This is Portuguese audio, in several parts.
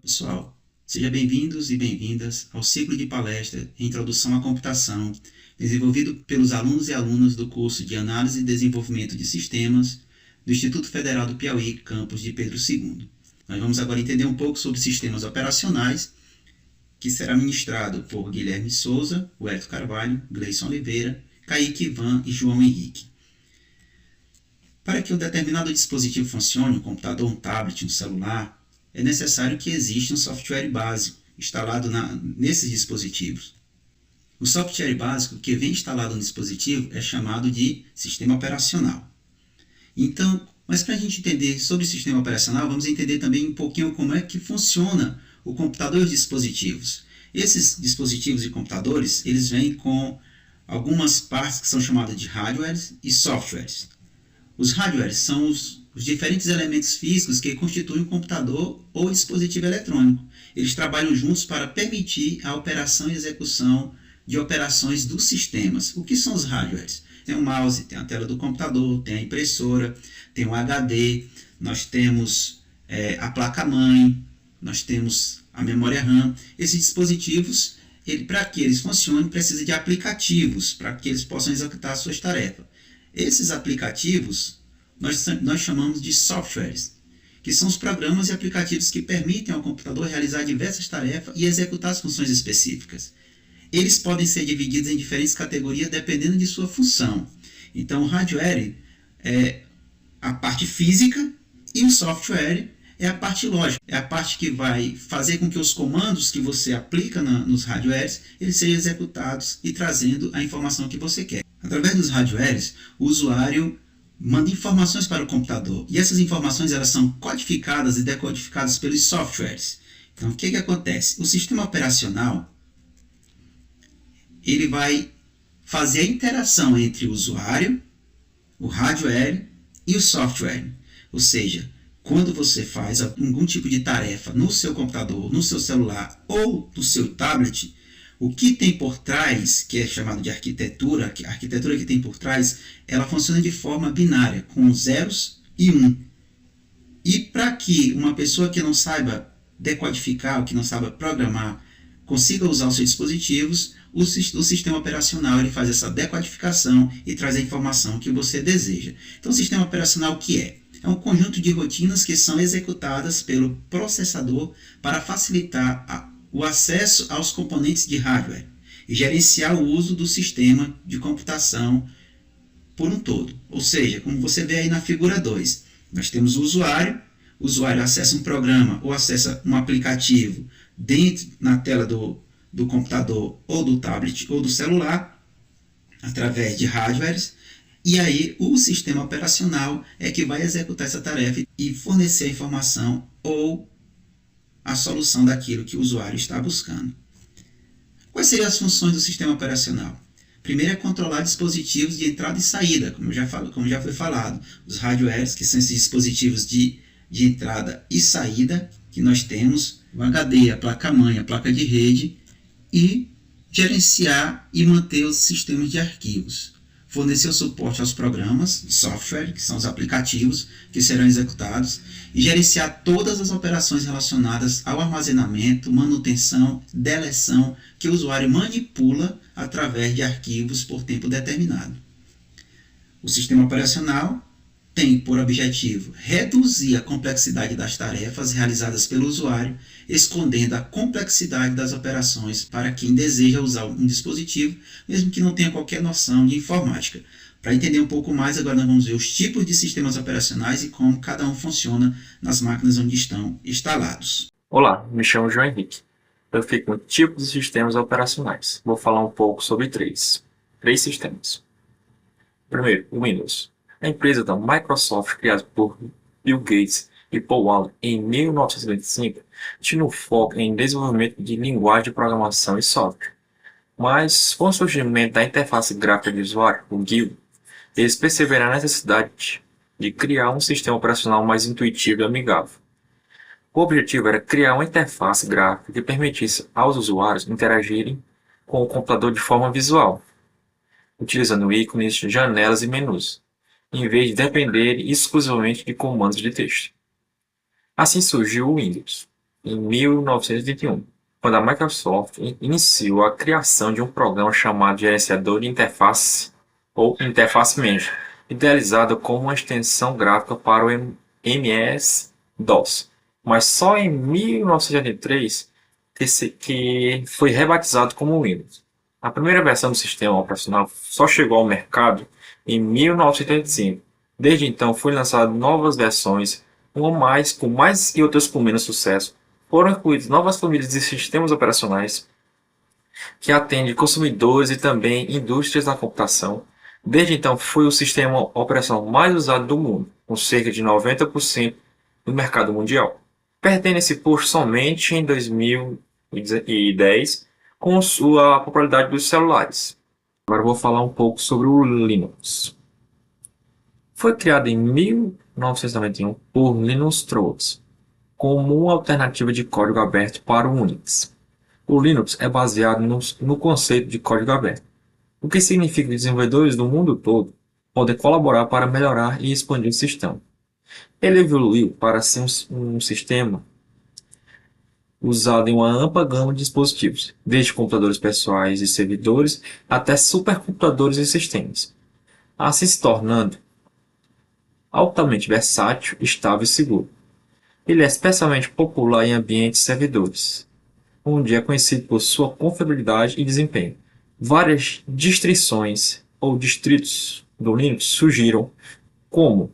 Pessoal, sejam bem-vindos e bem-vindas ao ciclo de palestra Introdução à Computação, desenvolvido pelos alunos e alunas do curso de Análise e Desenvolvimento de Sistemas do Instituto Federal do Piauí, campus de Pedro II. Nós vamos agora entender um pouco sobre sistemas operacionais, que será ministrado por Guilherme Souza, Huerto Carvalho, Gleison Oliveira, Kaique Ivan e João Henrique. Para que um determinado dispositivo funcione, um computador, um tablet, um celular, é necessário que exista um software básico instalado nesses dispositivos. O software básico que vem instalado no dispositivo é chamado de sistema operacional. Então, mas para a gente entender sobre o sistema operacional, vamos entender também um pouquinho como é que funciona o computador e os dispositivos. Esses dispositivos e computadores, eles vêm com algumas partes que são chamadas de hardwares e softwares. Os hardwares são os diferentes elementos físicos que constituem um computador ou dispositivo eletrônico. Eles trabalham juntos para permitir a operação e execução de operações dos sistemas. O que são os hardwares? Tem o mouse, tem a tela do computador, tem a impressora, tem o HD, nós temos a placa-mãe, nós temos a memória RAM. Esses dispositivos, para que eles funcionem, precisa de aplicativos para que eles possam executar as suas tarefas. Esses aplicativos nós chamamos de softwares, que são os programas e aplicativos que permitem ao computador realizar diversas tarefas e executar as funções específicas. Eles podem ser divididos em diferentes categorias dependendo de sua função. Então, o hardware é a parte física e o software é a parte lógica. É a parte que vai fazer com que os comandos que você aplica nos hardwares eles sejam executados e trazendo a informação que você quer. Através dos hardwares, o usuário manda informações para o computador. E essas informações elas são codificadas e decodificadas pelos softwares. Então, o que acontece? O sistema operacional ele vai fazer a interação entre o usuário, o hardware e o software. Ou seja, quando você faz algum tipo de tarefa no seu computador, no seu celular ou no seu tablet, o que tem por trás, que é chamado de arquitetura, a arquitetura que tem por trás, ela funciona de forma binária, com zeros e 1. E para que uma pessoa que não saiba decodificar, ou que não saiba programar, consiga usar os seus dispositivos, o sistema operacional ele faz essa decodificação e traz a informação que você deseja. Então, o sistema operacional o que é? É um conjunto de rotinas que são executadas pelo processador para facilitar o acesso aos componentes de hardware e gerenciar o uso do sistema de computação por um todo. Ou seja, como você vê aí na figura 2, nós temos o usuário acessa um programa ou acessa um aplicativo na tela do computador ou do tablet ou do celular através de hardwares, e aí o sistema operacional é que vai executar essa tarefa e fornecer a informação ou a solução daquilo que o usuário está buscando. Quais seriam as funções do sistema operacional? Primeiro é controlar dispositivos de entrada e saída, como já foi falado. Os hardwares, que são esses dispositivos de entrada e saída, que nós temos o HD, a placa-mãe, a placa de rede, e gerenciar e manter os sistemas de arquivos. Fornecer o suporte aos programas, software, que são os aplicativos que serão executados, e gerenciar todas as operações relacionadas ao armazenamento, manutenção, deleção, que o usuário manipula através de arquivos por tempo determinado. O sistema operacional tem por objetivo reduzir a complexidade das tarefas realizadas pelo usuário, escondendo a complexidade das operações para quem deseja usar um dispositivo, mesmo que não tenha qualquer noção de informática. Para entender um pouco mais, agora nós vamos ver os tipos de sistemas operacionais e como cada um funciona nas máquinas onde estão instalados. Olá, me chamo João Henrique. Eu fico no tipo de sistemas operacionais. Vou falar um pouco sobre três sistemas. Primeiro, o Windows. A empresa da Microsoft, criada por Bill Gates e Paul Allen em 1925, tinha um foco em desenvolvimento de linguagem de programação e software. Mas, com o surgimento da interface gráfica de usuário, o GUI, eles perceberam a necessidade de criar um sistema operacional mais intuitivo e amigável. O objetivo era criar uma interface gráfica que permitisse aos usuários interagirem com o computador de forma visual, utilizando ícones, janelas e menus, em vez de dependerem exclusivamente de comandos de texto. Assim surgiu o Windows. em 1921, quando a Microsoft iniciou a criação de um programa chamado Gerenciador de Interface, ou Interface Manager, idealizado como uma extensão gráfica para o MS-DOS. Mas só em 1983 que foi rebatizado como Windows. A primeira versão do sistema operacional só chegou ao mercado em 1985. Desde então, foram lançadas novas versões, uma com mais e outras com menos sucesso. Foram incluídas novas famílias de sistemas operacionais que atendem consumidores e também indústrias da computação. Desde então, foi o sistema operacional mais usado do mundo, com cerca de 90% do mercado mundial. Perdendo esse posto somente em 2010, com a popularidade dos celulares. Agora eu vou falar um pouco sobre o Linux. Foi criado em 1991 por Linus Torvalds como uma alternativa de código aberto para o Unix. O Linux é baseado no conceito de código aberto, o que significa que desenvolvedores do mundo todo podem colaborar para melhorar e expandir o sistema. Ele evoluiu para ser um sistema usado em uma ampla gama de dispositivos, desde computadores pessoais e servidores até supercomputadores e sistemas, assim se tornando altamente versátil, estável e seguro. Ele é especialmente popular em ambientes servidores, onde é conhecido por sua confiabilidade e desempenho. Várias distribuições ou distritos do Linux surgiram, como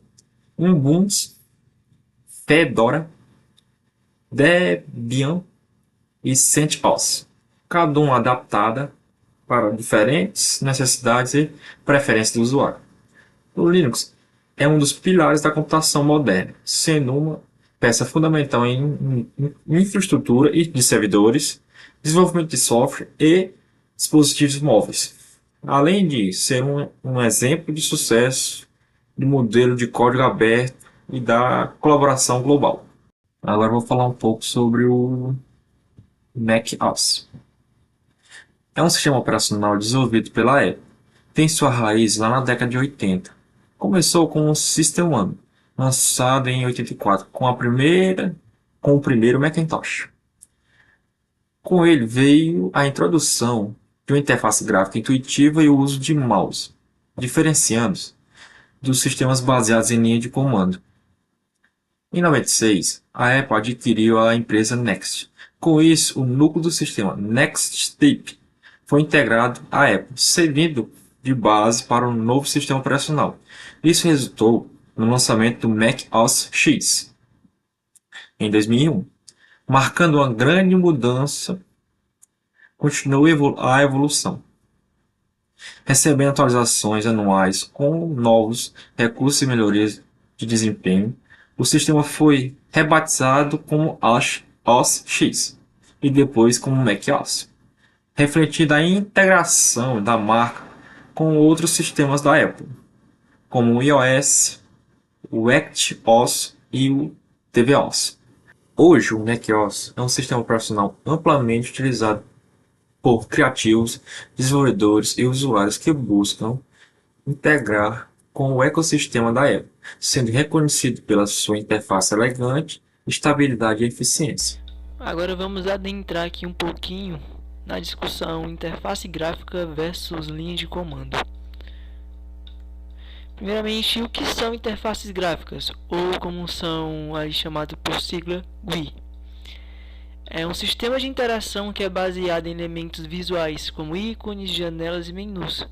Ubuntu, Fedora, Debian e CentOS, cada uma adaptada para diferentes necessidades e preferências do usuário. O Linux é um dos pilares da computação moderna, sendo uma peça fundamental em infraestrutura e de servidores, desenvolvimento de software e dispositivos móveis, além de ser um exemplo de sucesso do modelo de código aberto e da colaboração global. Agora vou falar um pouco sobre o Mac OS. É um sistema operacional desenvolvido pela Apple. Tem sua raiz lá na década de 80. Começou com o System One, lançado em 84, com o primeiro Macintosh. Com ele veio a introdução de uma interface gráfica intuitiva e o uso de mouse, diferenciando-se dos sistemas baseados em linha de comando. Em 96, a Apple adquiriu a empresa Next. Com isso, o núcleo do sistema NextStep foi integrado à Apple, servindo de base para um novo sistema operacional. Isso resultou no lançamento do Mac OS X em 2001, marcando uma grande mudança. Continua a evolução, recebendo atualizações anuais com novos recursos e melhorias de desempenho. O sistema foi rebatizado como OS X e depois como Mac OS, refletindo a integração da marca com outros sistemas da Apple, como o iOS, o XOS e o tvOS. Hoje, o macOS é um sistema operacional amplamente utilizado por criativos, desenvolvedores e usuários que buscam integrar com o ecossistema da Apple, sendo reconhecido pela sua interface elegante, estabilidade e eficiência. Agora vamos adentrar aqui um pouquinho na discussão interface gráfica versus linha de comando. Primeiramente, o que são interfaces gráficas, ou como são aí chamadas por sigla GUI? É um sistema de interação que é baseado em elementos visuais, como ícones, janelas e menus,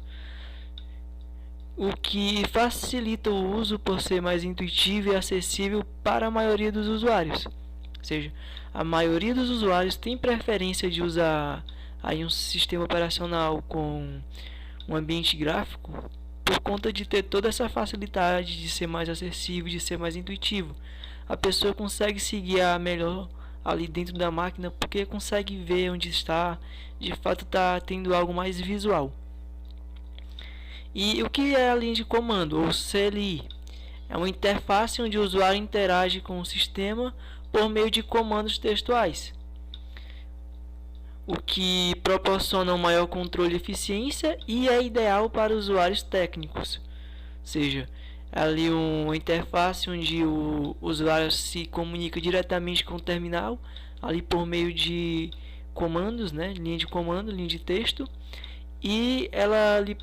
o que facilita o uso por ser mais intuitivo e acessível para a maioria dos usuários. Ou seja, a maioria dos usuários tem preferência de usar aí um sistema operacional com um ambiente gráfico por conta de ter toda essa facilidade de ser mais acessível, de ser mais intuitivo. A pessoa consegue se guiar melhor ali dentro da máquina porque consegue ver onde está, de fato está tendo algo mais visual. E o que é a linha de comando, ou CLI? É uma interface onde o usuário interage com o sistema por meio de comandos textuais, o que proporciona um maior controle e eficiência e é ideal para usuários técnicos. Ou seja, é ali uma interface onde o usuário se comunica diretamente com o terminal ali por meio de comandos, né? Linha de comando, linha de texto, e ela lhe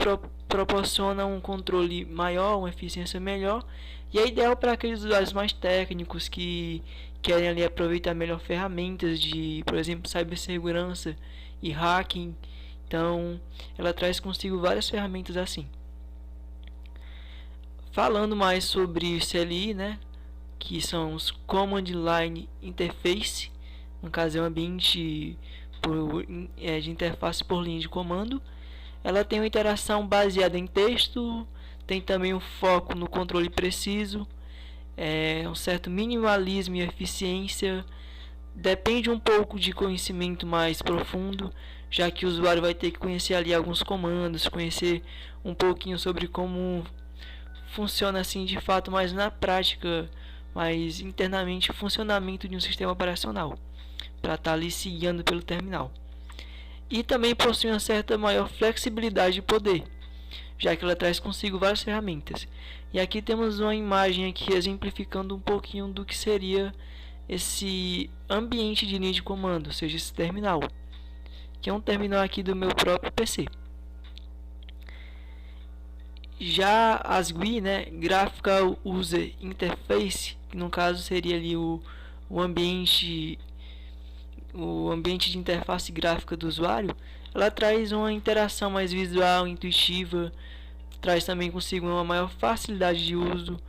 proporciona um controle maior, uma eficiência melhor, e é ideal para aqueles usuários mais técnicos que querem ali aproveitar melhor ferramentas de, por exemplo, cibersegurança e hacking. Então, ela traz consigo várias ferramentas assim. Falando mais sobre CLI, né, que são os Command Line Interface, no caso é um ambiente de interface por linha de comando. Ela tem uma interação baseada em texto, tem também um foco no controle preciso, um certo minimalismo e eficiência. Depende um pouco de conhecimento mais profundo, já que o usuário vai ter que conhecer ali alguns comandos, conhecer um pouquinho sobre como funciona assim de fato, mas na prática, mais internamente, o funcionamento de um sistema operacional, para estar ali se guiando pelo terminal. E também possui uma certa maior flexibilidade de poder, já que ela traz consigo várias ferramentas. E aqui temos uma imagem aqui exemplificando um pouquinho do que seria esse ambiente de linha de comando, ou seja, esse terminal, que é um terminal aqui do meu próprio PC. Já as GUI, né, Graphical User Interface, que no caso seria ali o ambiente de interface gráfica do usuário, ela traz uma interação mais visual, intuitiva, traz também consigo uma maior facilidade de uso,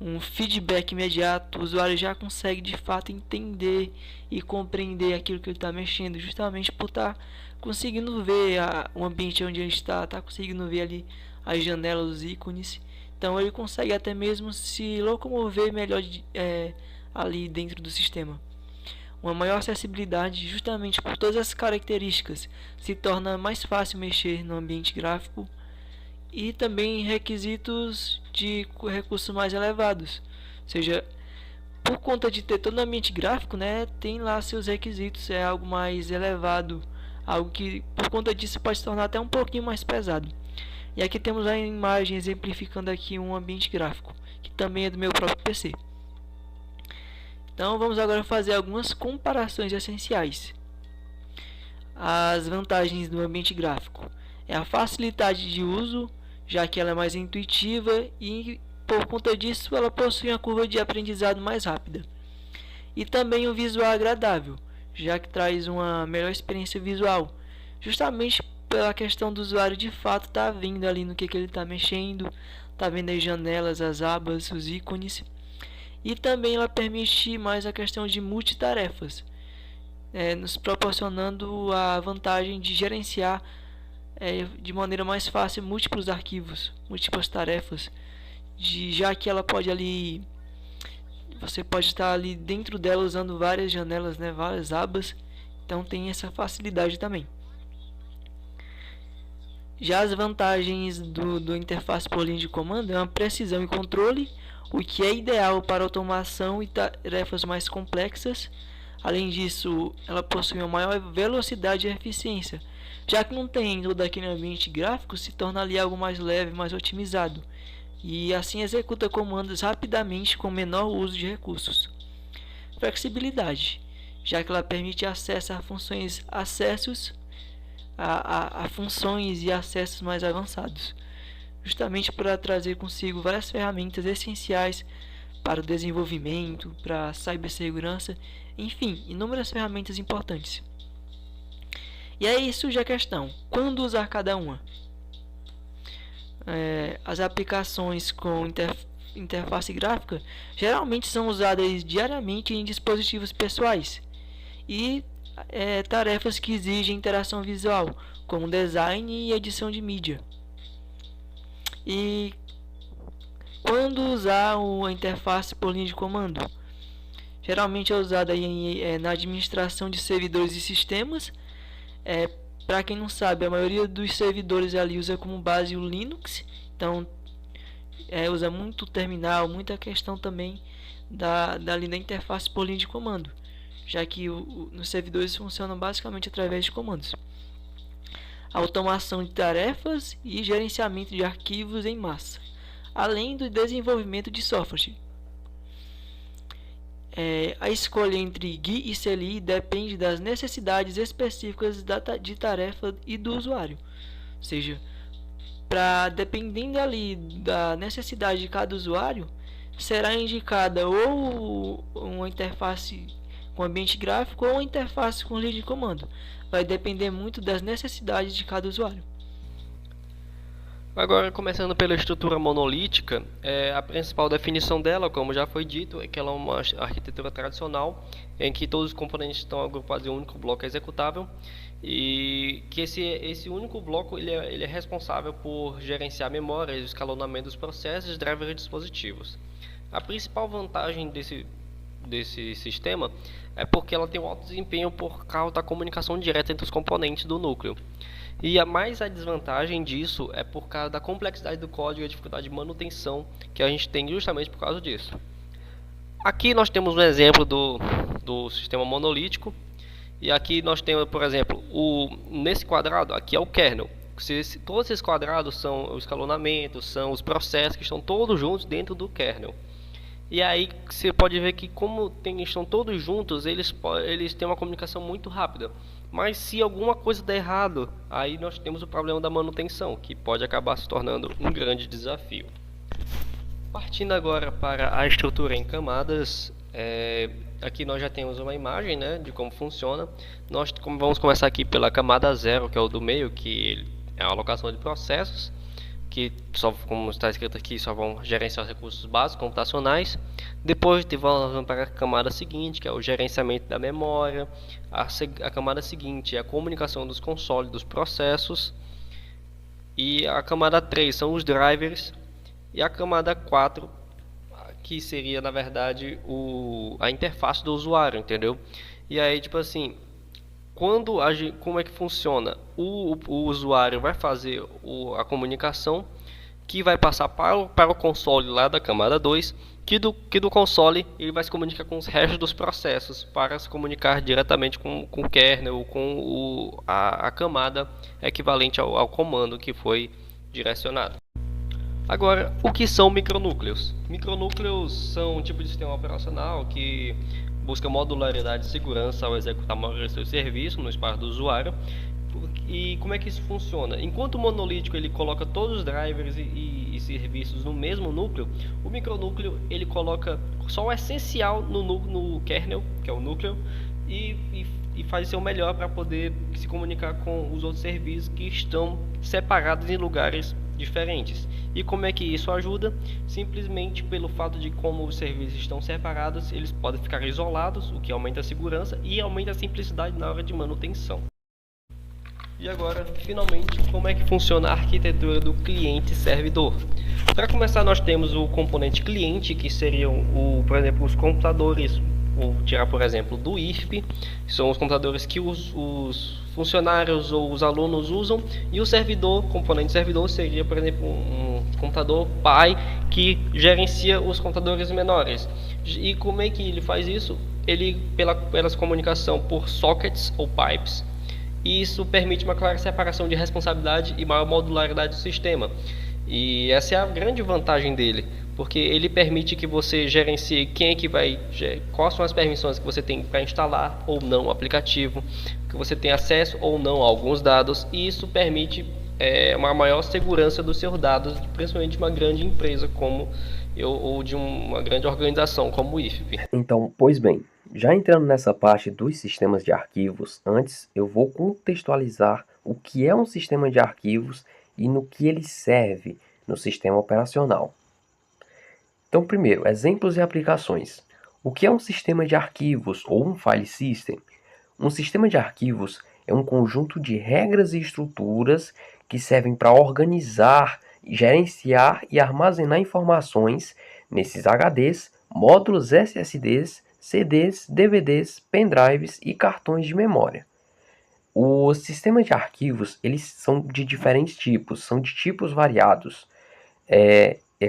um feedback imediato. O usuário já consegue de fato entender e compreender aquilo que ele está mexendo, justamente por estar conseguindo ver o ambiente onde ele está conseguindo ver ali as janelas, os ícones. Então ele consegue até mesmo se locomover melhor ali dentro do sistema. Uma maior acessibilidade, justamente por todas as características, se torna mais fácil mexer no ambiente gráfico, e também requisitos de recursos mais elevados, ou seja, por conta de ter todo o ambiente gráfico, né, tem lá seus requisitos, é algo mais elevado, algo que por conta disso pode se tornar até um pouquinho mais pesado. E aqui temos a imagem exemplificando aqui um ambiente gráfico, que também é do meu próprio PC. Então vamos agora fazer algumas comparações essenciais. As vantagens do ambiente gráfico é a facilidade de uso, já que ela é mais intuitiva e por conta disso ela possui uma curva de aprendizado mais rápida. E também um visual agradável, já que traz uma melhor experiência visual, justamente pela questão do usuário de fato estar vendo ali no que ele está mexendo, está vendo as janelas, as abas, os ícones. E também ela permite mais a questão de multitarefas, nos proporcionando a vantagem de gerenciar de maneira mais fácil múltiplos arquivos, múltiplas tarefas, já que ela pode ali, você pode estar ali dentro dela usando várias janelas, né, várias abas, então tem essa facilidade também. Já as vantagens do interface por linha de comando é uma precisão e controle, o que é ideal para automação e tarefas mais complexas. Além disso, ela possui uma maior velocidade e eficiência, já que não tem todo aquele ambiente gráfico, se torna ali algo mais leve, mais otimizado, e assim executa comandos rapidamente com menor uso de recursos. Flexibilidade, já que ela permite acesso a funções, a funções e acessos mais avançados, justamente para trazer consigo várias ferramentas essenciais para o desenvolvimento, para a cibersegurança, enfim, inúmeras ferramentas importantes. E aí surge a questão: quando usar cada uma? As aplicações com interface gráfica geralmente são usadas diariamente em dispositivos pessoais e tarefas que exigem interação visual, como design e edição de mídia. E quando usar a interface por linha de comando? Geralmente é usada na administração de servidores e sistemas. Para quem não sabe, a maioria dos servidores ali usa como base o Linux, então usa muito terminal, muita questão também da interface por linha de comando, já que nos servidores funcionam basicamente através de comandos. Automação de tarefas e gerenciamento de arquivos em massa, além do desenvolvimento de software. A escolha entre GUI e CLI depende das necessidades específicas de tarefa e do usuário. Ou seja, dependendo ali da necessidade de cada usuário, será indicada ou uma interface com ambiente gráfico ou uma interface com linha de comando. Vai depender muito das necessidades de cada usuário. Agora, começando pela estrutura monolítica, a principal definição dela, como já foi dito, é que ela é uma arquitetura tradicional em que todos os componentes estão agrupados em um único bloco executável e que esse único bloco ele é responsável por gerenciar a memória, o escalonamento dos processos, drivers e dispositivos. A principal vantagem desse sistema é porque ela tem um alto desempenho por causa da comunicação direta entre os componentes do núcleo. E a desvantagem disso é por causa da complexidade do código e a dificuldade de manutenção que a gente tem justamente por causa disso. Aqui nós temos um exemplo do sistema monolítico. E aqui nós temos, por exemplo, nesse quadrado, aqui é o kernel. Todos esses quadrados são o escalonamento, são os processos que estão todos juntos dentro do kernel. E aí você pode ver que como estão todos juntos, eles têm uma comunicação muito rápida. Mas se alguma coisa der errado, aí nós temos o problema da manutenção, que pode acabar se tornando um grande desafio. Partindo agora para a estrutura em camadas, aqui nós já temos uma imagem, né, de como funciona. Nós vamos começar aqui pela camada 0, que é o do meio, que é a alocação de processos, que só, como está escrito aqui, só vão gerenciar os recursos básicos computacionais. Depois vamos para a camada seguinte, que é o gerenciamento da memória. A camada seguinte é a comunicação dos consoles dos processos. E a camada 3 são os drivers. E a camada 4, que seria na verdade a interface do usuário, entendeu? E aí, tipo assim, como é que funciona? O usuário vai fazer a comunicação, que vai passar para o console lá da camada 2, que do console ele vai se comunicar com os restos dos processos para se comunicar diretamente com o kernel ou com a camada equivalente ao comando que foi direcionado. Agora, o que são micronúcleos? Micronúcleos são um tipo de sistema operacional que busca modularidade e segurança ao executar a maioria do seu serviço no espaço do usuário. E como é que isso funciona? Enquanto o monolítico ele coloca todos os drivers e serviços no mesmo núcleo, o micronúcleo ele coloca só o essencial no kernel, que é o núcleo, e faz o seu melhor para poder se comunicar com os outros serviços que estão separados em lugares diferentes. E como é que isso ajuda? Simplesmente pelo fato de como os serviços estão separados, eles podem ficar isolados, o que aumenta a segurança e aumenta a simplicidade na hora de manutenção. E agora, finalmente, como é que funciona a arquitetura do cliente-servidor? Para começar, nós temos o componente cliente, que seriam, por exemplo, os computadores. Vou tirar, por exemplo, do IFP, que são os computadores que os funcionários ou os alunos usam, e o servidor, componente servidor, seria, por exemplo, um computador pai que gerencia os computadores menores. E como é que ele faz isso? Ele, pela comunicação por sockets ou pipes, e isso permite uma clara separação de responsabilidade e maior modularidade do sistema. E essa é a grande vantagem dele, porque ele permite que você gerencie quais são as permissões que você tem para instalar ou não o aplicativo, que você tem acesso ou não a alguns dados, e isso permite uma maior segurança dos seus dados, principalmente de uma grande empresa ou de uma grande organização como o IFP. Então, pois bem, já entrando nessa parte dos sistemas de arquivos, antes eu vou contextualizar o que é um sistema de arquivos e no que ele serve no sistema operacional. Então, primeiro, exemplos e aplicações. O que é um sistema de arquivos ou um file system? Um sistema de arquivos é um conjunto de regras e estruturas que servem para organizar, gerenciar e armazenar informações nesses HDs, módulos SSDs, CDs, DVDs, pendrives e cartões de memória. Os sistemas de arquivos, eles são de diferentes tipos, são de tipos variados.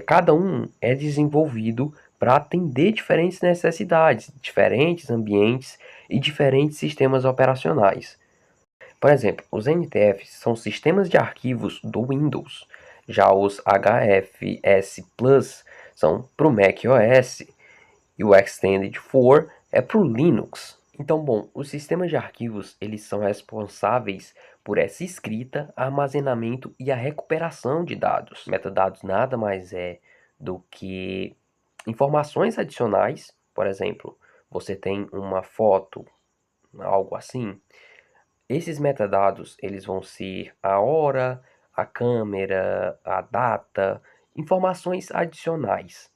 Cada um é desenvolvido para atender diferentes necessidades, diferentes ambientes e diferentes sistemas operacionais. Por exemplo, os NTFs são sistemas de arquivos do Windows. Já os HFS Plus são para o Mac OS. E o Extended for é para o Linux. Então, bom, os sistemas de arquivos, eles são responsáveis por essa escrita, armazenamento e a recuperação de dados. Metadados nada mais é do que informações adicionais. Por exemplo, você tem uma foto, algo assim. Esses metadados, eles vão ser a hora, a câmera, a data, informações adicionais.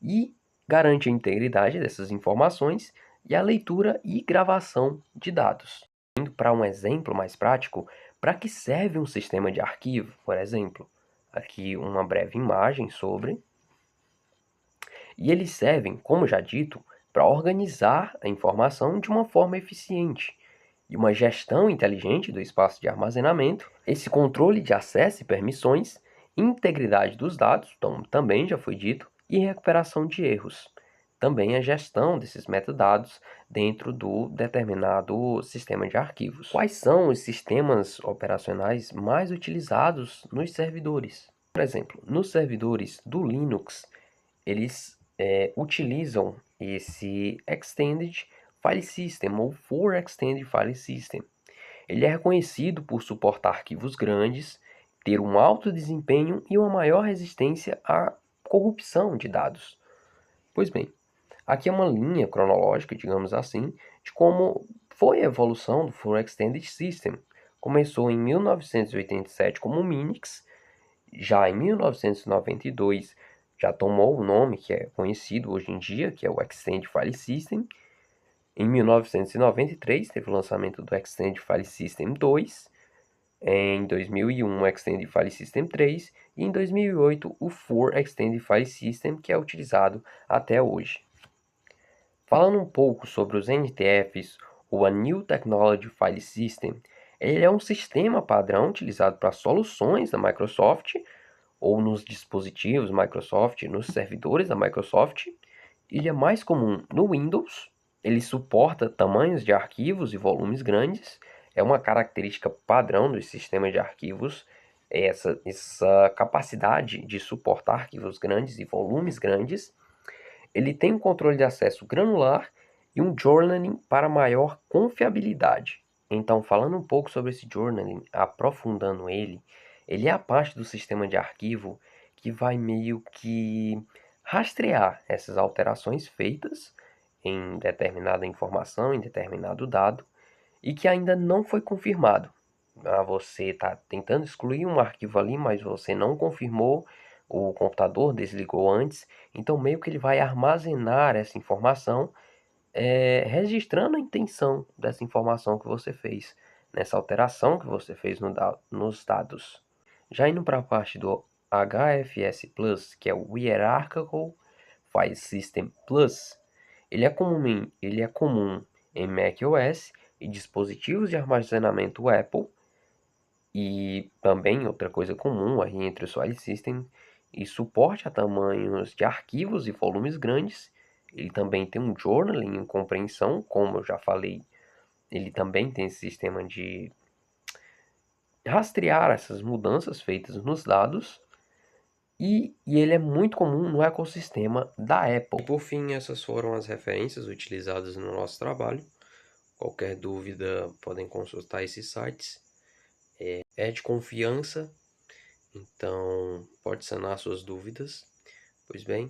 E garante a integridade dessas informações e a leitura e gravação de dados. Indo para um exemplo mais prático, para que serve um sistema de arquivo, por exemplo? Aqui uma breve imagem sobre. E eles servem, como já dito, para organizar a informação de uma forma eficiente e uma gestão inteligente do espaço de armazenamento, esse controle de acesso e permissões, integridade dos dados, também já foi dito, e recuperação de erros. Também a gestão desses metadados dentro do determinado sistema de arquivos. Quais são os sistemas operacionais mais utilizados nos servidores? Por exemplo, nos servidores do Linux, eles utilizam esse Extended File System ou For Extended File System. Ele é reconhecido por suportar arquivos grandes, ter um alto desempenho e uma maior resistência à corrupção de dados. Pois bem, aqui é uma linha cronológica, digamos assim, de como foi a evolução do For Extended System. Começou em 1987 como Minix, já em 1992 já tomou o nome que é conhecido hoje em dia, que é o Extended File System. Em 1993 teve o lançamento do Extended File System 2. Em 2001 o Extended File System 3 e em 2008 o For Extended File System, que é utilizado até hoje. Falando um pouco sobre os NTFs, ou a New Technology File System, ele é um sistema padrão utilizado para soluções da Microsoft ou nos dispositivos Microsoft, nos servidores da Microsoft. Ele é mais comum no Windows, ele suporta tamanhos de arquivos e volumes grandes, é uma característica padrão dos sistemas de arquivos, essa capacidade de suportar arquivos grandes e volumes grandes. Ele tem um controle de acesso granular e um journaling para maior confiabilidade. Então, falando um pouco sobre esse journaling, aprofundando ele é a parte do sistema de arquivo que vai meio que rastrear essas alterações feitas em determinada informação, em determinado dado, e que ainda não foi confirmado. Você está tentando excluir um arquivo ali, mas você não confirmou, o computador desligou antes, então meio que ele vai armazenar essa informação, registrando a intenção dessa informação que você fez, nessa alteração que você fez nos dados. Já indo para a parte do HFS Plus, que é o Hierarchical File System Plus, ele é comum em macOS e dispositivos de armazenamento Apple, e também outra coisa comum aí entre os file systems, e suporte a tamanhos de arquivos e volumes grandes. Ele também tem um journaling em compreensão, como eu já falei, ele também tem esse sistema de rastrear essas mudanças feitas nos dados, e ele é muito comum no ecossistema da Apple. Por fim, essas foram as referências utilizadas no nosso trabalho. Qualquer dúvida, podem consultar esses sites. É de confiança, então pode sanar suas dúvidas. Pois bem,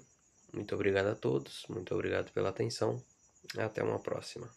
muito obrigado a todos, muito obrigado pela atenção. Até uma próxima.